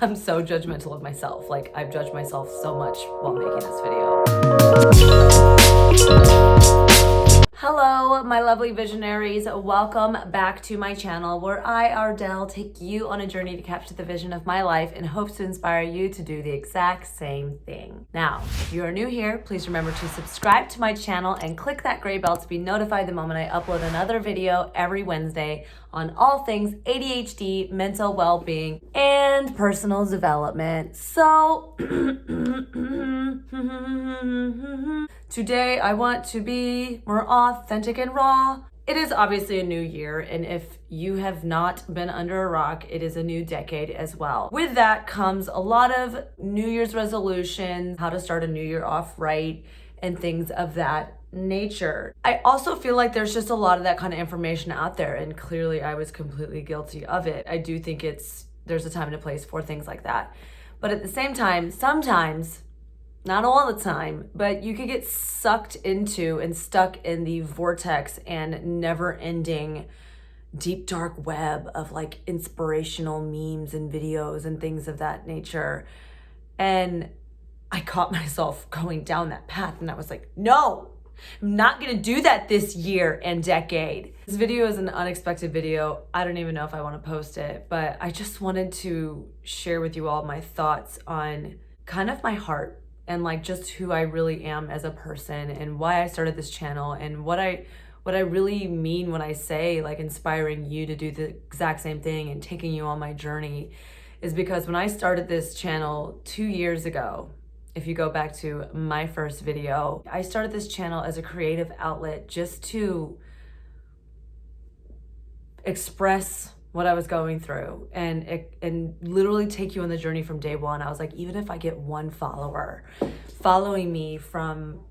I'm so judgmental of myself. Like, I've judged myself so much while making this video. Hello, my lovely visionaries. Welcome back to my channel where I, Ardell, take you on a journey to capture the vision of my life in hopes to inspire you to do the exact same thing. Now, if you are new here, please remember to subscribe to my channel and click that gray bell to be notified the moment I upload another video every Wednesday on all things ADHD, mental well-being, and personal development. So, today I want to be more authentic and raw. It is obviously a new year, and if you have not been under a rock, it is a new decade as well. With that comes a lot of New Year's resolutions, how to start a new year off right, and things of that nature. I also feel like there's just a lot of that kind of information out there, and clearly I was completely guilty of it. I do think there's a time and a place for things like that. But at the same time, sometimes, not all the time, but you could get sucked into and stuck in the vortex and never-ending deep dark web of like inspirational memes and videos and things of that nature. And I caught myself going down that path, and I was like, no, I'm not gonna do that this year and decade. This video is an unexpected video. I don't even know if I want to post it, but I just wanted to share with you all my thoughts on kind of my heart and like just who I really am as a person and why I started this channel and what I really mean when I say like inspiring you to do the exact same thing and taking you on my journey is because when I started this channel 2 years ago, if you go back to my first video, I started this channel as a creative outlet just to express what I was going through and literally take you on the journey from day one. I was like, even if I get one follower following me from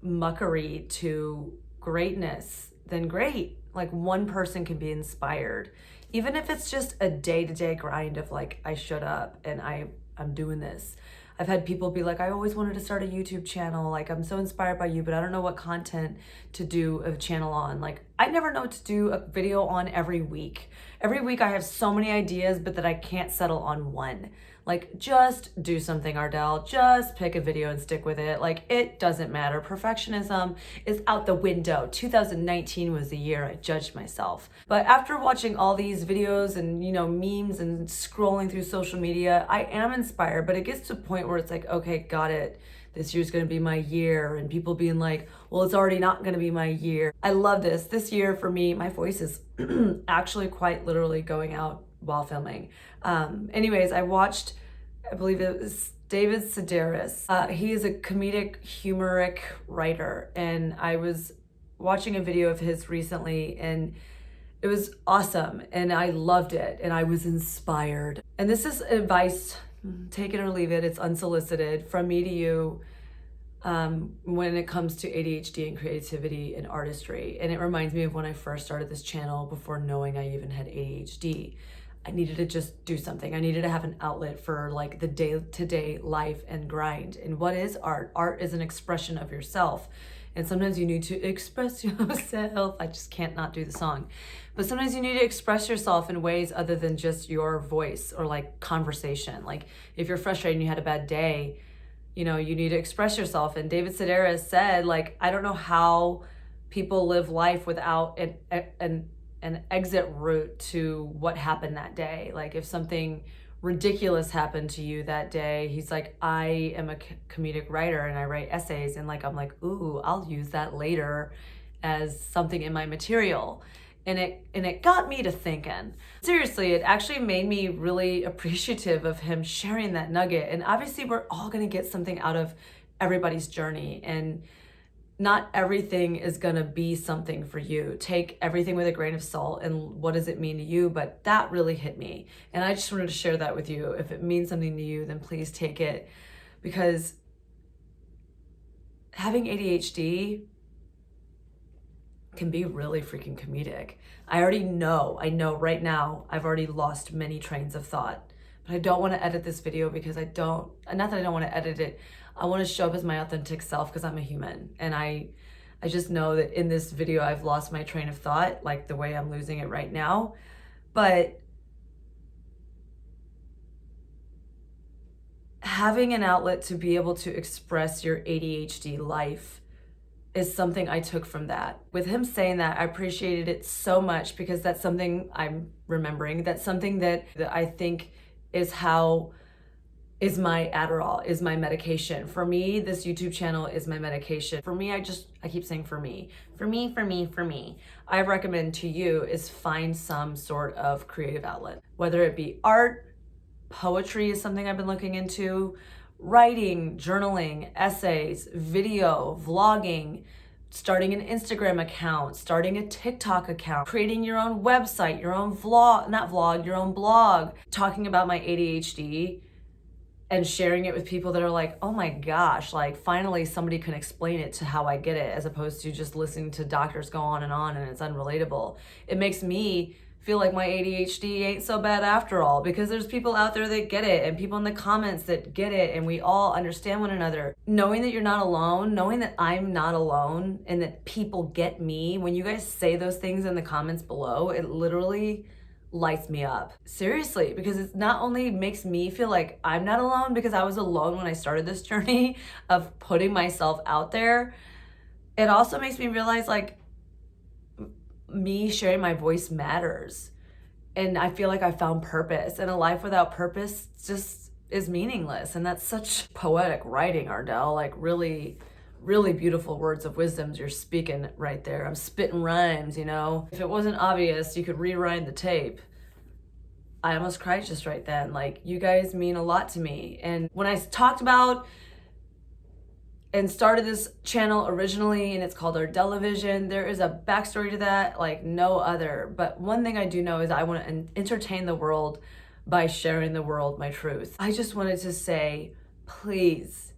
muckery to greatness, then great. Like one person can be inspired. Even if it's just a day-to-day grind of like, I showed up and I'm doing this. I've had people be like, I always wanted to start a YouTube channel. Like, I'm so inspired by you, but I don't know what content to do a channel on. Like, I never know what to do a video on every week. Every week I have so many ideas, but that I can't settle on one. Like, just do something, Ardell. Just pick a video and stick with it. Like, it doesn't matter. Perfectionism is out the window. 2019 was the year I judged myself. But after watching all these videos and, you know, memes and scrolling through social media, I am inspired, but it gets to a point where it's like, okay, got it. This year's gonna be my year. And people being like, well, it's already not gonna be my year. I love this. This year for me, my voice is actually quite literally going out while filming. Anyways, I watched, I believe it was David Sedaris. He is a comedic, humoric writer, and I was watching a video of his recently, and it was awesome, and I loved it, and I was inspired. And this is advice, take it or leave it, it's unsolicited, from me to you, when it comes to ADHD and creativity and artistry. And it reminds me of when I first started this channel before knowing I even had ADHD. I needed to just do something. I needed to have an outlet for like the day-to-day life and grind. And what is art? Art is an expression of yourself. And sometimes you need to express yourself. I just can't not do the song. But sometimes you need to express yourself in ways other than just your voice or like conversation. Like if you're frustrated and you had a bad day, you know, you need to express yourself. And David Sedaris said, like, I don't know how people live life without an exit route to what happened that day. Like if something ridiculous happened to you that day, he's like, I am a comedic writer and I write essays, and like I'm like, ooh, I'll use that later as something in my material. And it got me to thinking. Seriously, it actually made me really appreciative of him sharing that nugget. And obviously we're all gonna get something out of everybody's journey, and not everything is gonna be something for you. Take everything with a grain of salt and what does it mean to you, but that really hit me. And I just wanted to share that with you. If it means something to you, then please take it, because having ADHD can be really freaking comedic. I know right now, I've already lost many trains of thought, but I don't wanna edit this video because not that I don't wanna edit it, I want to show up as my authentic self because I'm a human. And I just know that in this video, I've lost my train of thought, like the way I'm losing it right now. But having an outlet to be able to express your ADHD life is something I took from that. With him saying that, I appreciated it so much because that's something I'm remembering. That's something that I think is my Adderall, is my medication. For me, this YouTube channel is my medication. For me, I keep saying for me. I recommend to you is find some sort of creative outlet, whether it be art, poetry is something I've been looking into, writing, journaling, essays, video, vlogging, starting an Instagram account, starting a TikTok account, creating your own website, your own your own blog, talking about my ADHD and sharing it with people that are like, oh my gosh, like finally somebody can explain it to how I get it, as opposed to just listening to doctors go on and it's unrelatable. It makes me feel like my ADHD ain't so bad after all, because there's people out there that get it and people in the comments that get it, and we all understand one another. Knowing that you're not alone, knowing that I'm not alone and that people get me, when you guys say those things in the comments below, it literally lights me up. Seriously, because it not only makes me feel like I'm not alone, because I was alone when I started this journey of putting myself out there, it also makes me realize like me sharing my voice matters. And I feel like I found purpose, and a life without purpose just is meaningless. And that's such poetic writing, Ardelle, like really, really beautiful words of wisdoms you're speaking right there. I'm spitting rhymes, you know. If it wasn't obvious, you could rewind the tape. I almost cried just right then. Like, you guys mean a lot to me. And when I talked about and started this channel originally, and it's called ArdelleVision, there is a backstory to that like no other. But one thing I do know is I want to entertain the world by sharing the world my truth. I just wanted to say, please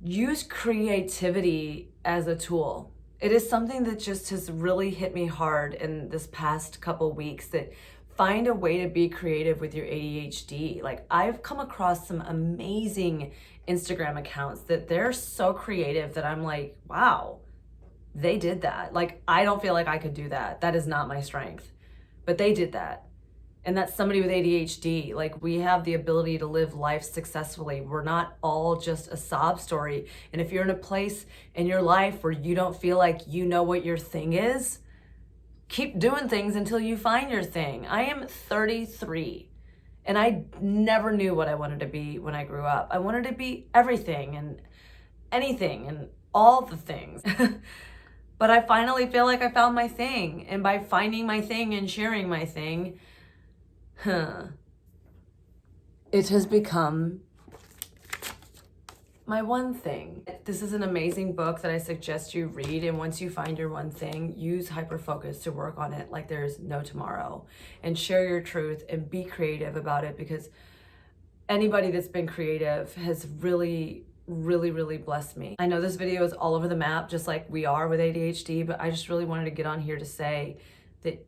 use creativity as a tool. It is something that just has really hit me hard in this past couple weeks, that find a way to be creative with your ADHD. Like, I've come across some amazing Instagram accounts that they're so creative that I'm like, wow, they did that. Like, I don't feel like I could do that. That is not my strength, but they did that. And that's somebody with ADHD. Like, we have the ability to live life successfully. We're not all just a sob story. And if you're in a place in your life where you don't feel like you know what your thing is, keep doing things until you find your thing. I am 33 and I never knew what I wanted to be when I grew up. I wanted to be everything and anything and all the things. But I finally feel like I found my thing. And by finding my thing and sharing my thing, it has become my one thing. This is an amazing book that I suggest you read, and once you find your one thing, use hyperfocus to work on it like there's no tomorrow, and share your truth and be creative about it, because anybody that's been creative has really, really, really blessed me. I know this video is all over the map, just like we are with ADHD, but I just really wanted to get on here to say that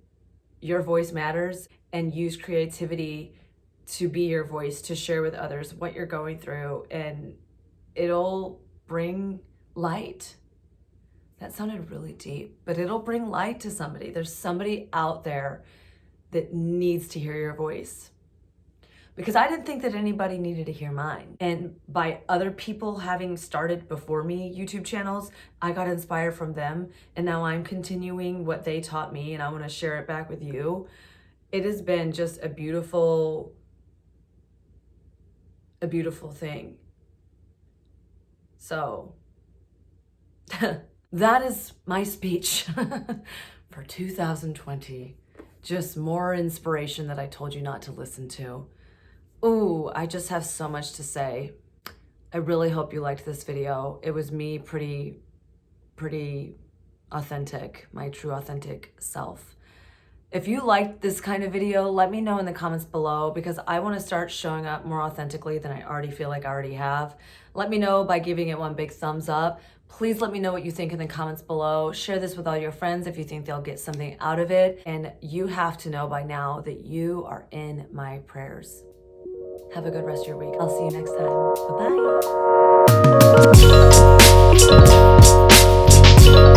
your voice matters, and use creativity to be your voice, to share with others what you're going through, and it'll bring light. That sounded really deep, but it'll bring light to somebody. There's somebody out there that needs to hear your voice. Because I didn't think that anybody needed to hear mine. And by other people having started before me YouTube channels, I got inspired from them. And now I'm continuing what they taught me, and I want to share it back with you. It has been just a beautiful thing. So that is my speech for 2020. Just more inspiration that I told you not to listen to. Ooh, I just have so much to say. I really hope you liked this video. It was me pretty authentic, my true authentic self. If you liked this kind of video, let me know in the comments below, because I want to start showing up more authentically than I already feel like I already have. Let me know by giving it one big thumbs up. Please let me know what you think in the comments below. Share this with all your friends if you think they'll get something out of it. And you have to know by now that you are in my prayers. Have a good rest of your week. I'll see you next time. Bye-bye.